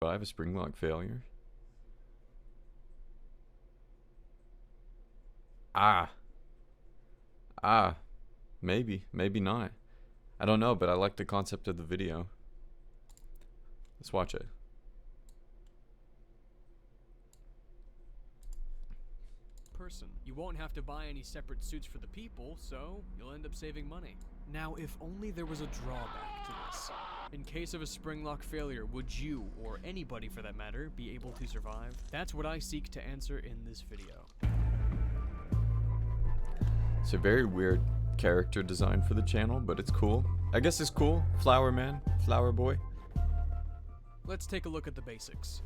I have a Springlock failure. Ah. Maybe not. I don't know, but I like the concept of the video. Let's watch it. Person. You won't have to buy any separate suits for the people, so you'll end up saving money. Now, if only there was a drawback to this. In case of a Springlock failure, would you, or anybody for that matter, be able to survive? That's what I seek to answer in this video. It's a very weird character design for the channel, but it's cool. I guess it's cool. Flower man, flower boy. Let's take a look at the basics.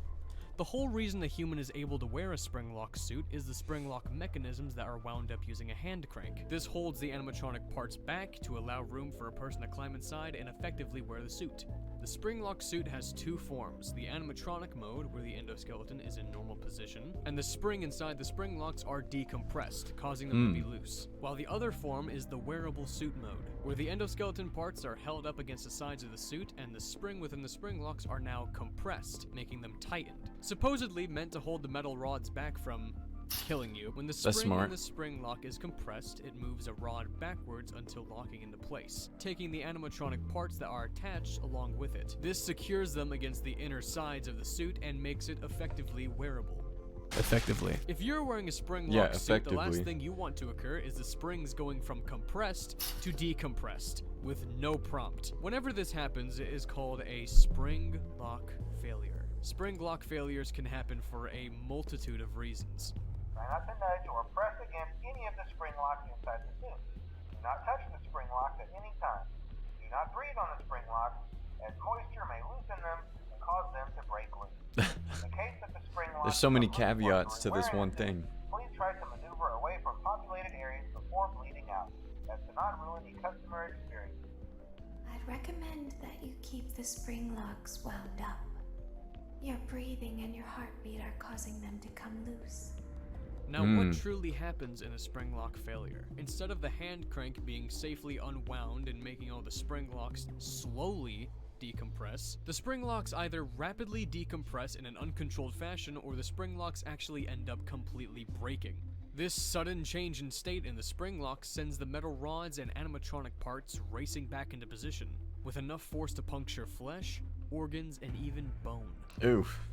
The whole reason a human is able to wear a Springlock suit is the Springlock mechanisms that are wound up using a hand crank. This holds the animatronic parts back to allow room for a person to climb inside and effectively wear the suit. The Springlock suit has two forms, the animatronic mode, where the endoskeleton is in normal position, and the spring inside the Springlocks are decompressed, causing them to be loose. While the other form is the wearable suit mode, where the endoskeleton parts are held up against the sides of the suit, and the spring within the Springlocks are now compressed, making them tightened. Supposedly meant to hold the metal rods back from killing you. When the spring in the Springlock is compressed, it moves a rod backwards until locking into place, taking the animatronic parts that are attached along with it. This secures them against the inner sides of the suit and makes it effectively wearable. Effectively. If you're wearing a Springlock suit, the last thing you want to occur is the springs going from compressed to decompressed with no prompt. Whenever this happens, it is called a Springlock failure. Springlock failures can happen for a multitude of reasons. Try not to nudge or press against any of the spring locks inside the suit. Do not touch the spring locks at any time. Do not breathe on the spring locks, as moisture may loosen them and cause them to break loose. In the case that the spring locks There's so many caveats to this one thing. Please try to maneuver away from populated areas before bleeding out, as to not ruin the customer experience. I'd recommend that you keep the spring locks wound up. Your breathing and your heartbeat are causing them to come loose. Now, what truly happens in a Springlock failure? Instead of the hand crank being safely unwound and making all the Springlocks slowly decompress, the Springlocks either rapidly decompress in an uncontrolled fashion or the Springlocks actually end up completely breaking. This sudden change in state in the Springlock sends the metal rods and animatronic parts racing back into position, with enough force to puncture flesh, organs, and even bone. Oof.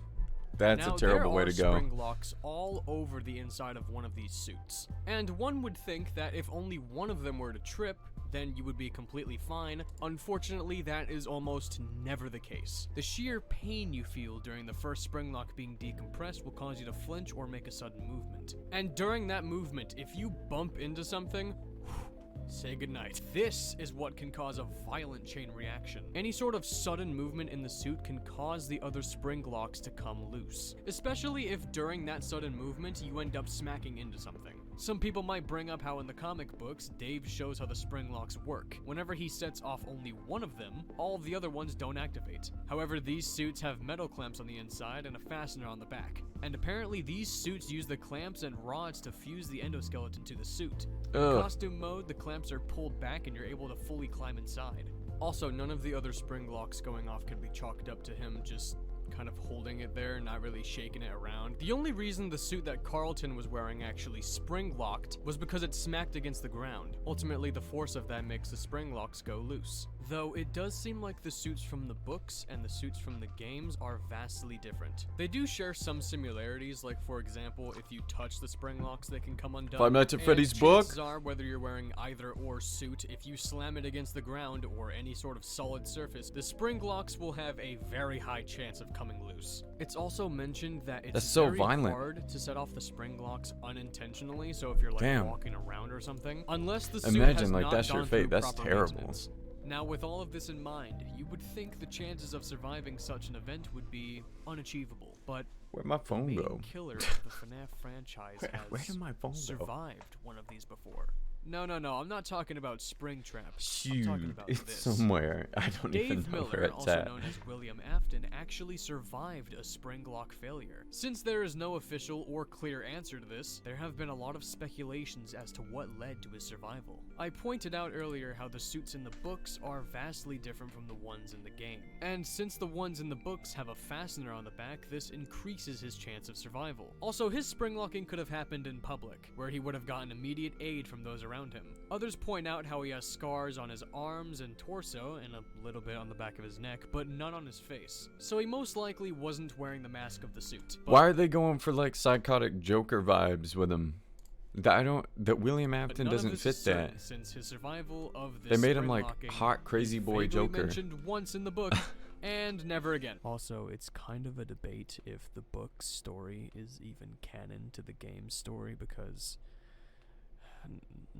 That's a terrible way to go. There are Springlocks all over the inside of one of these suits. And one would think that if only one of them were to trip, then you would be completely fine. Unfortunately, that is almost never the case. The sheer pain you feel during the first Springlock being decompressed will cause you to flinch or make a sudden movement. And during that movement, if you bump into something, say goodnight. This is what can cause a violent chain reaction. Any sort of sudden movement in the suit can cause the other Springlocks to come loose, especially if during that sudden movement you end up smacking into something. Some people might bring up how in the comic books, Dave shows how the Springlocks work. Whenever he sets off only one of them, all of the other ones don't activate. However, these suits have metal clamps on the inside and a fastener on the back. And apparently these suits use the clamps and rods to fuse the endoskeleton to the suit. In costume mode, the clamps are pulled back and you're able to fully climb inside. Also, none of the other Springlocks going off can be chalked up to him just kind of holding it there, not really shaking it around. The only reason the suit that Carlton was wearing actually spring-locked was because it smacked against the ground. Ultimately, the force of that makes the Springlocks go loose. Though it does seem like the suits from the books and the suits from the games are vastly different. They do share some similarities, like for example, if you touch the Springlocks, they can come undone. Five Nights at Freddy's book. Chances are, whether you're wearing either or suit, if you slam it against the ground or any sort of solid surface, the Springlocks will have a very high chance of coming loose. It's also mentioned that it's very hard to set off the Springlocks unintentionally, so if you're like walking around or something, unless the suit has not that's your gone fate. through That's proper terrible. maintenance. Now, with all of this in mind, you would think the chances of surviving such an event would be unachievable, but where'd my phone the go? main killer of the FNAF franchise Where did my phone has go? survived one of these before. No, I'm not talking about Springtrap. I'm Shoot, talking about it's this. somewhere. I don't even Dave know where Miller, it's also at. known as William Afton, actually survived a Springlock failure. Since there is no official or clear answer to this, there have been a lot of speculations as to what led to his survival. I pointed out earlier how the suits in the books are vastly different from the ones in the game. And since the ones in the books have a fastener on the back, this increases his chance of survival. Also, his springlocking could have happened in public, where he would have gotten immediate aid from those around him. Others point out how he has scars on his arms and torso, and a little bit on the back of his neck, but none on his face. So he most likely wasn't wearing the mask of the suit. Why are they going for like psychotic Joker vibes with him? That William Afton But none of doesn't this fit is certain, that. Since his survival of this They made him like springlocking hot crazy is boy vaguely Joker. mentioned once in the book, and never again. Also, it's kind of a debate if the book's story is even canon to the game's story, because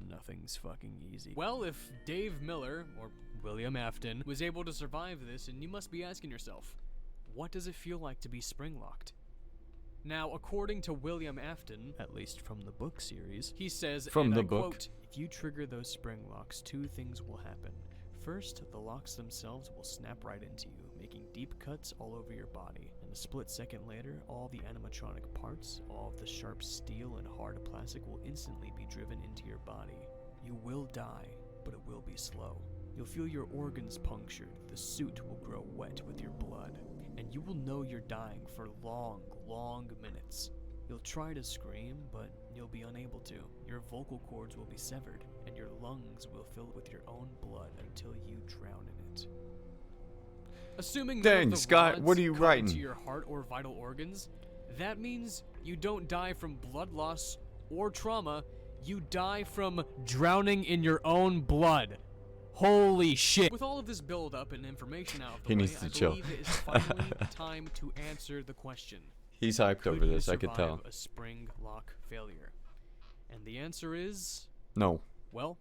nothing's fucking easy. Well, if Dave Miller, or William Afton, was able to survive this, and you must be asking yourself, what does it feel like to be springlocked? Now, according to William Afton, at least from the book series, he says, From and the I book. quote, "If you trigger those spring locks, two things will happen. First, the locks themselves will snap right into you, making deep cuts all over your body. And a split second later, all the animatronic parts, all of the sharp steel and hard plastic will instantly be driven into your body. You will die, but it will be slow. You'll feel your organs punctured, the suit will grow wet with your blood, and you will know you're dying for long, long minutes. You'll try to scream, but you'll be unable to. Your vocal cords will be severed, and your lungs will fill with your own blood until you drown in it." Assuming none of Dang, the Scott, rods what are you cut writing? into your heart or vital organs, that means you don't die from blood loss or trauma, you die from drowning in your own blood. Holy shit. With all of this build up and information out of the He way, needs to I chill. believe it is finally time to answer the question. He's hyped Could over you this, I could tell. survive a spring lock failure? And the answer is, No. well,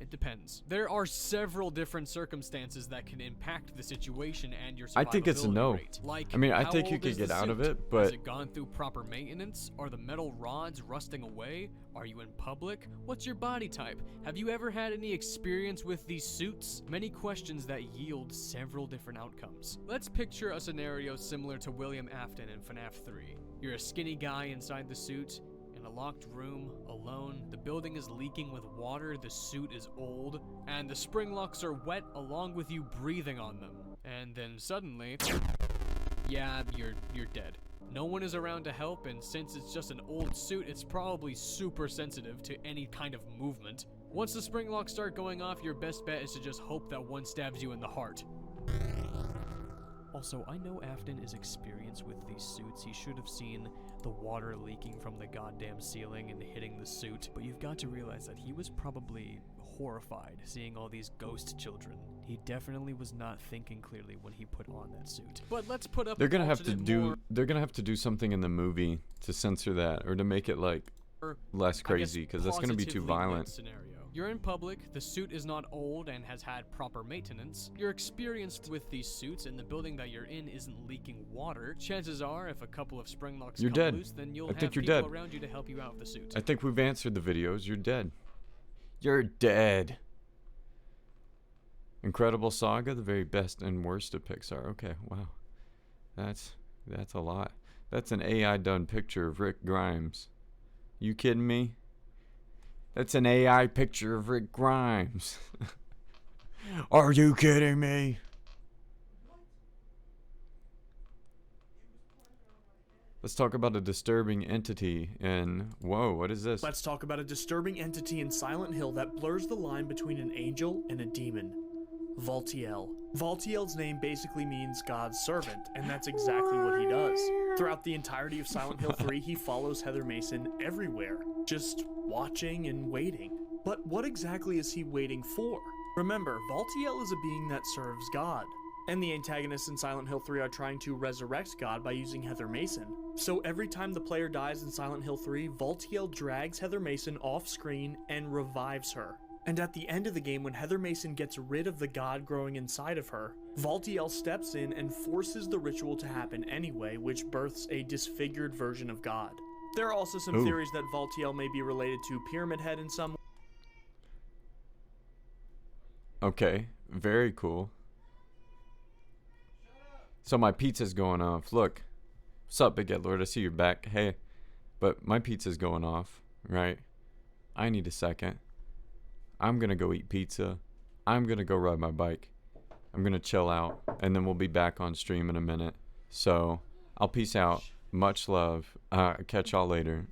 it depends. There are several different circumstances that can impact the situation and your survivability I think it's a no. rate. Like, I mean, I how think you old could is get the out of suit? it, Has but it gone through proper maintenance? Are the metal rods rusting away? Are you in public? What's your body type? Have you ever had any experience with these suits? Many questions that yield several different outcomes. Let's picture a scenario similar to William Afton in FNAF 3. You're a skinny guy inside the suit, in a locked room, alone. The building is leaking with water, the suit is old, and the spring locks are wet along with you breathing on them. And then suddenly, yeah, you're dead. No one is around to help, and since it's just an old suit, it's probably super sensitive to any kind of movement. Once the spring locks start going off, your best bet is to just hope that one stabs you in the heart. Also, I know Afton is experienced with these suits. He should have seen the water leaking from the goddamn ceiling and hitting the suit, but you've got to realize that he was probably horrified seeing all these ghost children. He definitely was not thinking clearly when he put on that suit. But let's put up they're gonna an have to alternate, do more, they're gonna have to do something in the movie to censor that or to make it like less crazy, because that's gonna be too positively lit violent. scenario. You're in public, the suit is not old and has had proper maintenance. You're experienced with these suits, and the building that you're in isn't leaking water. Chances are, if a couple of spring locks You're come dead. loose, then you'll I have think you're people dead. around you to help you out with the suit. I think we've answered the videos. You're dead. You're dead. Incredible Saga, the very best and worst of Pixar. Okay, wow. That's a lot. That's an AI done picture of Rick Grimes. You kidding me? That's an AI picture of Rick Grimes. Are you kidding me? Let's talk about a disturbing entity in... Whoa, what is this? Let's talk about a disturbing entity in Silent Hill that blurs the line between an angel and a demon. Valtiel. Valtiel's name basically means God's servant, and that's exactly what he does. Throughout the entirety of Silent Hill 3, he follows Heather Mason everywhere, just watching and waiting. But what exactly is he waiting for? Remember, Valtiel is a being that serves God, and the antagonists in Silent Hill 3 are trying to resurrect God by using Heather Mason. So every time the player dies in Silent Hill 3, Valtiel drags Heather Mason off screen and revives her. And at the end of the game, when Heather Mason gets rid of the god growing inside of her, Valtiel steps in and forces the ritual to happen anyway, which births a disfigured version of God. There are also some Ooh. theories that Valtiel may be related to Pyramid Head in some Okay, very cool. So my pizza's going off. Look. What's up, Big Ed Lord? I see you're back. Hey. But my pizza's going off, right? I need a second. I'm gonna go eat pizza. I'm gonna go ride my bike. I'm gonna chill out. And then we'll be back on stream in a minute. So, I'll peace out. Much love. Catch y'all later.